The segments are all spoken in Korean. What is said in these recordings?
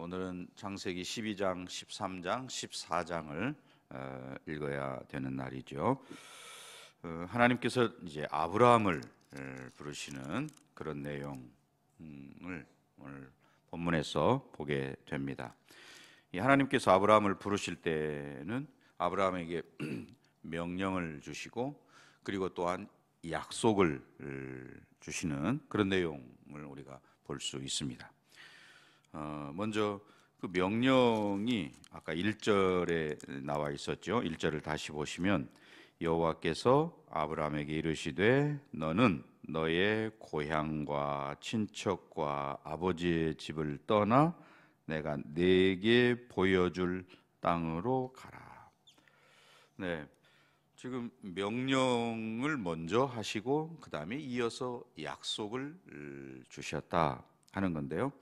오늘은 창세기 12장, 13장, 14장을 읽어야 되는 날이죠. 하나님께서 이제 아브라함을 부르시는 그런 내용을 오늘 본문에서 보게 됩니다. 이 하나님께서 아브라함을 부르실 때는 아브라함에게 명령을 주시고 그리고 또한 약속을 주시는 그런 내용을 우리가 볼 수 있습니다. 먼저 그 명령이 아까 1절에 나와 있었죠. 1절을 다시 보시면 여호와께서 아브라함에게 이르시되 너는 너의 고향과 친척과 아버지의 집을 떠나 내가 네게 보여줄 땅으로 가라. 네, 지금 명령을 먼저 하시고 그 다음에 이어서 약속을 주셨다 하는 건데요.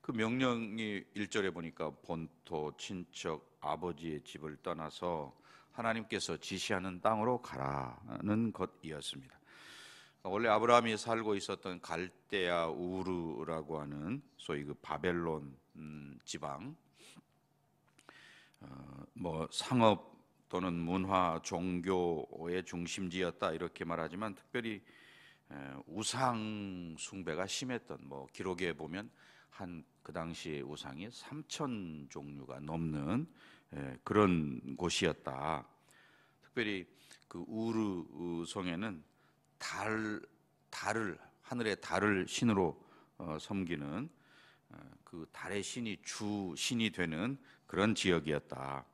그 명령이 1절에 보니까 본토, 친척, 아버지의 집을 떠나서 하나님께서 지시하는 땅으로 가라는 것이었습니다. 원래 아브라함이 살고 있었던 갈대아 우르라고 하는 소위 그 바벨론 지방, 상업 또는 문화, 종교의 중심지였다 이렇게 말하지만 특별히 우상 숭배가 심했던, 기록에 보면 그 당시의 우상이 3천 종류가 넘는 그런 곳이었다. 특별히 그 우르 성에는 하늘의 달을 신으로 섬기는 그 달의 신이 주 신이 되는 그런 지역이었다.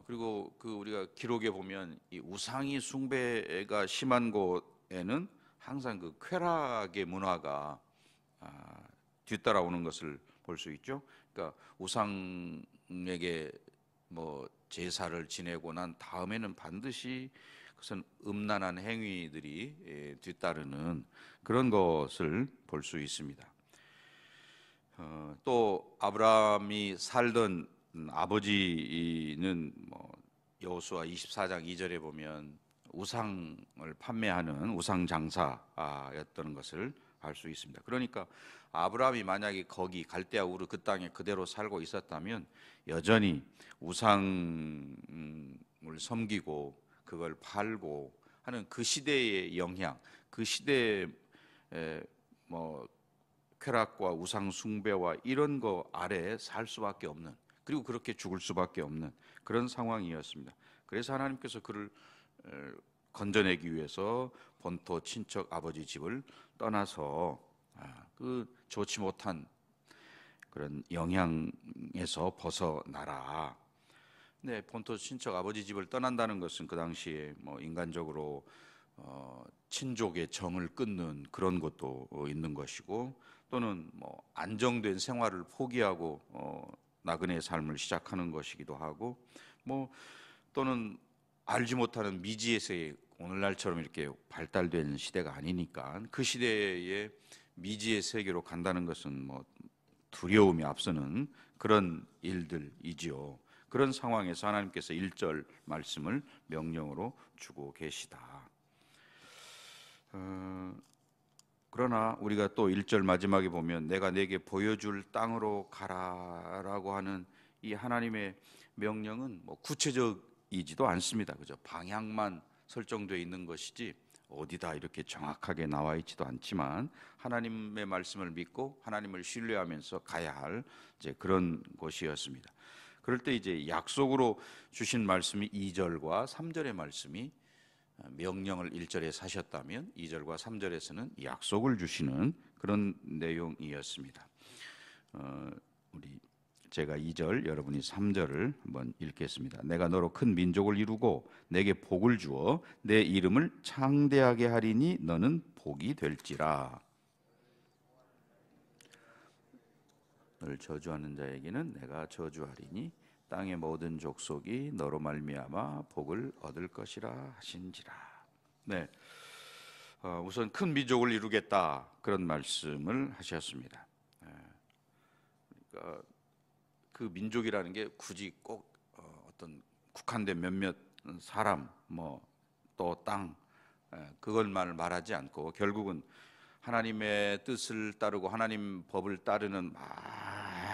그리고 그 우리가 기록에 보면 이 우상이 숭배가 심한 곳에는 항상 그 쾌락의 문화가 뒤따라오는 것을 볼 수 있죠. 그러니까 우상에게 제사를 지내고 난 다음에는 반드시 그것은 음란한 행위들이 뒤따르는 그런 것을 볼 수 있습니다. 또 아브라함이 살던 아버지는 여호수아 24장 2절에 보면 우상을 판매하는 우상 장사였던 것을 알 수 있습니다. 그러니까 아브라함이 만약에 거기 갈대아 우르 그 땅에 그대로 살고 있었다면 여전히 우상을 섬기고 그걸 팔고 하는 그 시대의 영향, 그 시대의 쾌락과 우상 숭배와 이런 거 아래에 살 수밖에 없는, 그리고 그렇게 죽을 수밖에 없는 그런 상황이었습니다. 그래서 하나님께서 그를 건져내기 위해서 본토 친척 아버지 집을 떠나서 그 좋지 못한 그런 영향에서 벗어나라. 네, 본토 친척 아버지 집을 떠난다는 것은 그 당시에 인간적으로 친족의 정을 끊는 그런 것도 있는 것이고, 또는 안정된 생활을 포기하고 나그네의 삶을 시작하는 것이기도 하고, 또는 알지 못하는 미지의 세계, 오늘날처럼 이렇게 발달된 시대가 아니니까 그 시대에 미지의 세계로 간다는 것은 두려움이 앞서는 그런 일들이지요. 그런 상황에서 하나님께서 1절 말씀을 명령으로 주고 계시다. 그러나 우리가 또 1절 마지막에 보면 내가 내게 보여줄 땅으로 가라라고 하는 이 하나님의 명령은 구체적이지도 않습니다. 그죠? 방향만 설정되어 있는 것이지 어디다 이렇게 정확하게 나와 있지도 않지만 하나님의 말씀을 믿고 하나님을 신뢰하면서 가야 할 이제 그런 곳이었습니다. 그럴 때 이제 약속으로 주신 말씀이 2절과 3절의 말씀이 명령을 1절에 하셨다면 2절과 3절에서는 약속을 주시는 그런 내용이었습니다. 제가 2절, 여러분이 3절을 한번 읽겠습니다. 내가 너로 큰 민족을 이루고 내게 복을 주어 내 이름을 창대하게 하리니 너는 복이 될지라. 너를 저주하는 자에게는 내가 저주하리니 땅의 모든 족속이 너로 말미암아 복을 얻을 것이라 하신지라. 네, 우선 큰 민족을 이루겠다 그런 말씀을 하셨습니다. 그러니까 그 민족이라는 게 굳이 꼭 어떤 국한된 몇몇 사람, 또 땅, 그것만을 말하지 않고 결국은 하나님의 뜻을 따르고 하나님 법을 따르는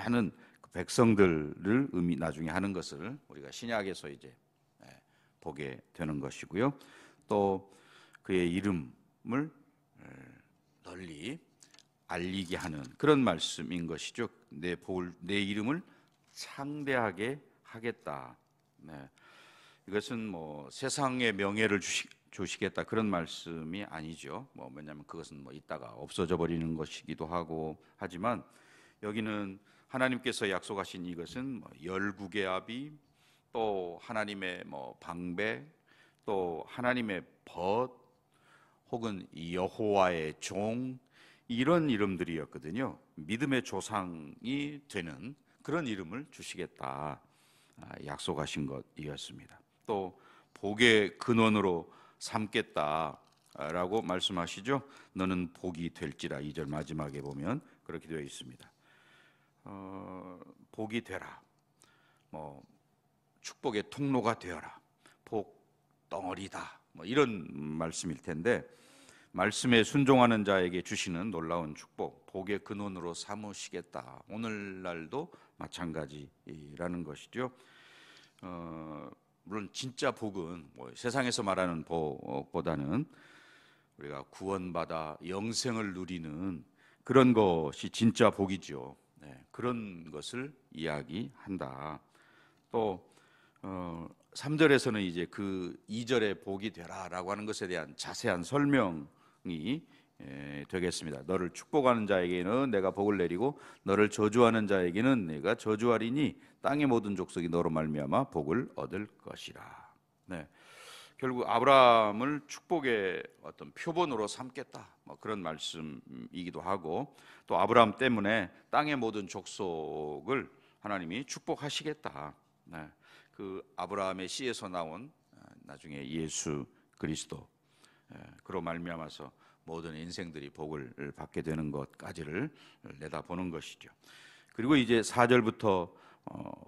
많은 그 백성들을 나중에 하는 것을 우리가 신약에서 이제 보게 되는 것이고요. 또 그의 이름을 널리 알리게 하는 그런 말씀인 것이죠. 내 이름을 창대하게 하겠다. 네. 이것은 뭐 세상의 명예를 주시겠다 그런 말씀이 아니죠. 왜냐하면 그것은 이따가 없어져 버리는 것이기도 하고 하지만 여기는 하나님께서 약속하신 이것은 열국의 아비, 또 하나님의 방백, 또 하나님의 벗, 혹은 여호와의 종, 이런 이름들이었거든요. 믿음의 조상이 되는 그런 이름을 주시겠다 약속하신 것이었습니다. 또 복의 근원으로 삼겠다라고 말씀하시죠. 너는 복이 될지라. 2절 마지막에 보면 그렇게 되어 있습니다. 복이 되라, 축복의 통로가 되어라, 복 덩어리다, 이런 말씀일 텐데, 말씀에 순종하는 자에게 주시는 놀라운 축복, 복의 근원으로 삼으시겠다. 오늘날도 마찬가지라는 것이죠. 물론 진짜 복은 세상에서 말하는 복보다는 우리가 구원받아 영생을 누리는 그런 것이 진짜 복이죠. 그런 것을 이야기한다. 또 3절에서는 이제 그 2절에 복이 되라라고 하는 것에 대한 자세한 설명이 되겠습니다. 너를 축복하는 자에게는 내가 복을 내리고 너를 저주하는 자에게는 내가 저주하리니 땅의 모든 족속이 너로 말미암아 복을 얻을 것이라. 네. 결국 아브라함을 축복의 어떤 표본으로 삼겠다, 그런 말씀이기도 하고, 또 아브라함 때문에 땅의 모든 족속을 하나님이 축복하시겠다. 네. 그 아브라함의 씨에서 나온 나중에 예수 그리스도, 그로 말미암아서 모든 인생들이 복을 받게 되는 것까지를 내다보는 것이죠. 그리고 이제 4절부터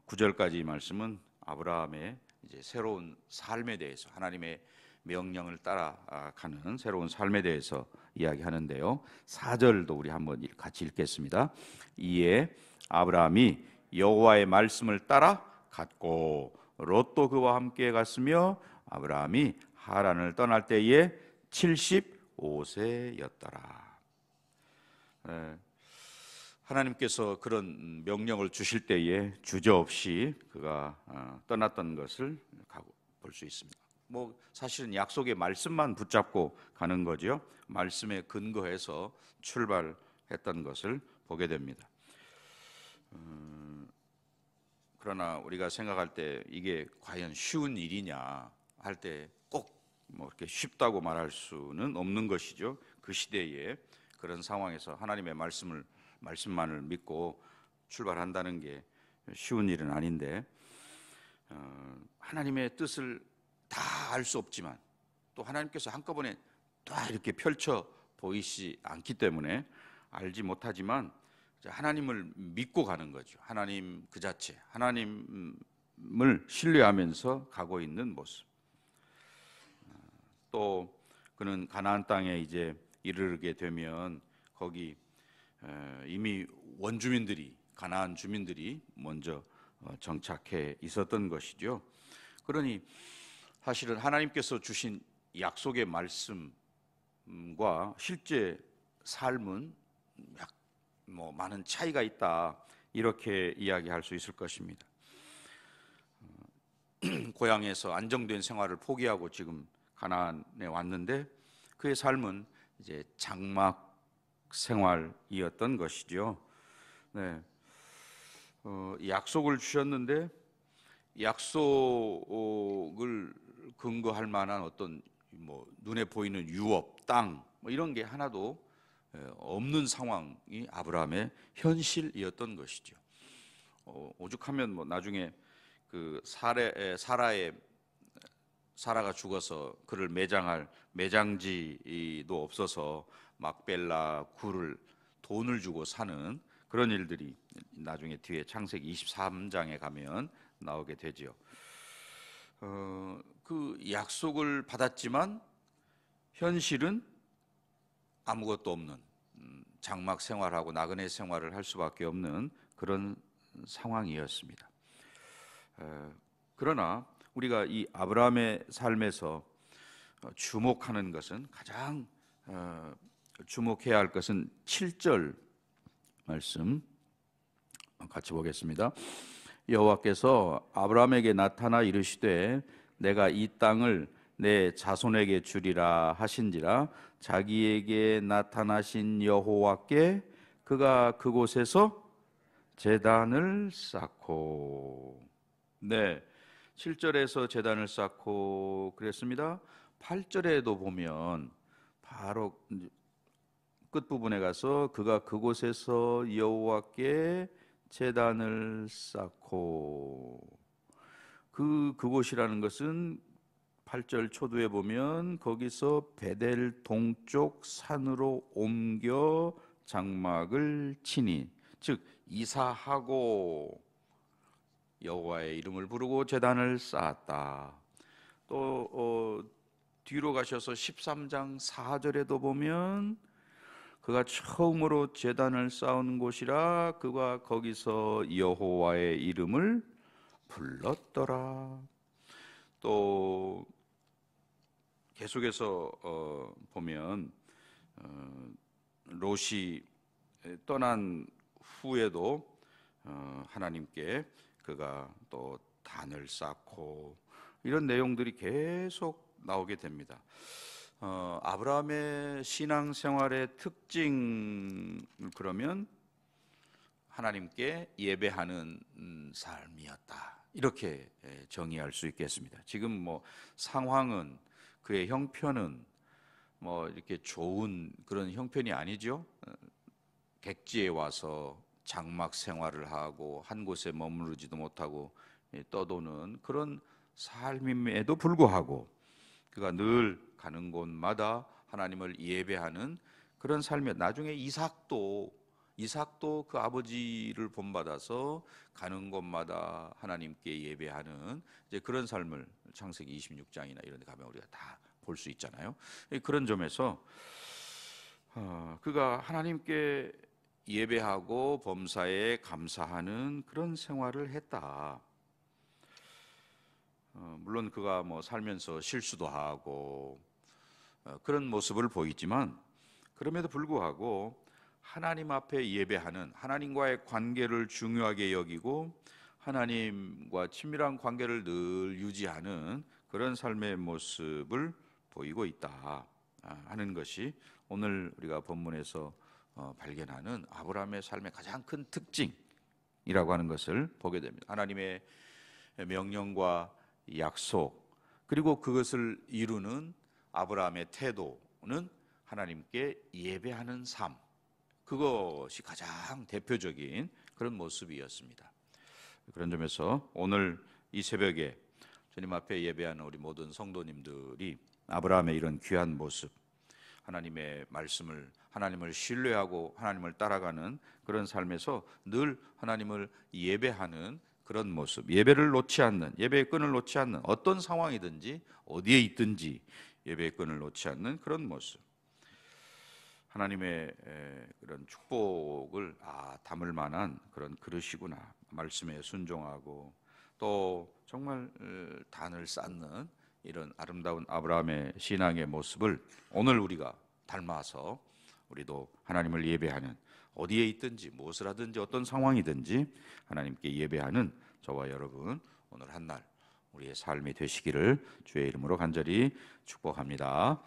9절까지 말씀은 아브라함의 이제 새로운 삶에 대해서, 하나님의 명령을 따라가는 새로운 삶에 대해서 이야기하는데요. 4절도 우리 한번 같이 읽겠습니다. 이에 아브라함이 여호와의 말씀을 따라 갔고 롯도 그와 함께 갔으며 아브라함이 하란을 떠날 때에 75세였더라. 하나님께서 그런 명령을 주실 때에 주저없이 그가 떠났던 것을 볼 수 있습니다. 사실은 약속의 말씀만 붙잡고 가는 거죠. 말씀에 근거해서 출발했던 것을 보게 됩니다. 그러나 우리가 생각할 때 이게 과연 쉬운 일이냐 할 때 꼭 이렇게 쉽다고 말할 수는 없는 것이죠. 그 시대에 그런 상황에서 하나님의 말씀만을 믿고 출발한다는 게 쉬운 일은 아닌데, 하나님의 뜻을 다 알 수 없지만 또 하나님께서 한꺼번에 다 이렇게 펼쳐 보이지 않기 때문에 알지 못하지만 하나님을 믿고 가는 거죠. 하나님 그 자체, 하나님을 신뢰하면서 가고 있는 모습. 또 그는 가나안 땅에 이제 이르게 되면 거기 이미 원주민들이, 가나안 주민들이 먼저 정착해 있었던 것이죠. 그러니 사실은 하나님께서 주신 약속의 말씀과 실제 삶은 많은 차이가 있다, 이렇게 이야기할 수 있을 것입니다. 고향에서 안정된 생활을 포기하고 지금 가나안에 왔는데 그의 삶은 이제 장막 생활이었던 것이죠. 네. 약속을 주셨는데 약속을 근거할 만한 어떤 눈에 보이는 유업, 땅 이런 게 하나도 없는 상황이 아브라함의 현실이었던 것이죠. 오죽하면 나중에 그 사라가 죽어서 그를 매장할 매장지도 없어서 막벨라 굴을 돈을 주고 사는 그런 일들이 나중에 뒤에 창세기 23장에 가면 나오게 되죠. 그 약속을 받았지만 현실은 아무것도 없는 장막 생활하고 나그네 생활을 할 수밖에 없는 그런 상황이었습니다. 그러나 우리가 이 아브라함의 삶에서 주목하는 것은 가장 주목해야 할 것은 7절 말씀 같이 보겠습니다. 여호와께서 아브라함에게 나타나 이르시되 내가 이 땅을 내 자손에게 주리라 하신지라 자기에게 나타나신 여호와께 그가 그곳에서 제단을 쌓고 네 7절에서 제단을 쌓고 그랬습니다. 8절에도 보면 바로 끝부분에 가서 그가 그곳에서 여호와께 제단을 쌓고 그곳이라는 것은 8절 초두에 보면 거기서 베델 동쪽 산으로 옮겨 장막을 치니 즉 이사하고 여호와의 이름을 부르고 제단을 쌓았다. 또 뒤로 가셔서 13장 4절에도 보면 그가 처음으로 제단을 쌓은 곳이라 그가 거기서 여호와의 이름을 불렀더라. 또 계속해서 보면 롯이 떠난 후에도 하나님께 그가 또 단을 쌓고 이런 내용들이 계속 나오게 됩니다. 아브라함의 신앙생활의 특징 그러면 하나님께 예배하는 삶이었다. 이렇게 정의할 수 있겠습니다. 지금 뭐 상황은 그의 형편은 뭐 이렇게 좋은 그런 형편이 아니죠. 객지에 와서 장막 생활을 하고 한 곳에 머무르지도 못하고 떠도는 그런 삶임에도 불구하고 그가 늘 가는 곳마다 하나님을 예배하는 그런 삶이었. 나중에 이삭도 그 아버지를 본받아서 가는 곳마다 하나님께 예배하는 이제 그런 삶을 창세기 26장이나 이런 데 가면 우리가 다 볼 수 있잖아요. 그런 점에서 그가 하나님께 예배하고 범사에 감사하는 그런 생활을 했다. 물론 그가 뭐 살면서 실수도 하고 그런 모습을 보이지만 그럼에도 불구하고 하나님 앞에 예배하는 하나님과의 관계를 중요하게 여기고 하나님과 친밀한 관계를 늘 유지하는 그런 삶의 모습을 보이고 있다 하는 것이 오늘 우리가 본문에서 발견하는 아브라함의 삶의 가장 큰 특징이라고 하는 것을 보게 됩니다. 하나님의 명령과 약속 그리고 그것을 이루는 아브라함의 태도는 하나님께 예배하는 삶, 그것이 가장 대표적인 그런 모습이었습니다. 그런 점에서 오늘 이 새벽에 주님 앞에 예배하는 우리 모든 성도님들이 아브라함의 이런 귀한 모습, 하나님의 말씀을 하나님을 신뢰하고 하나님을 따라가는 그런 삶에서 늘 하나님을 예배하는 그런 모습, 예배를 놓지 않는, 예배의 끈을 놓지 않는 어떤 상황이든지 어디에 있든지 예배의 끈을 놓지 않는 그런 모습, 하나님의 그런 축복을 담을 만한 그런 그릇이구나. 말씀에 순종하고 또 정말 단을 쌓는 이런 아름다운 아브라함의 신앙의 모습을 오늘 우리가 닮아서 우리도 하나님을 예배하는, 어디에 있든지 무엇을 하든지 어떤 상황이든지 하나님께 예배하는 저와 여러분 오늘 한 날 우리의 삶이 되시기를 주의 이름으로 간절히 축복합니다.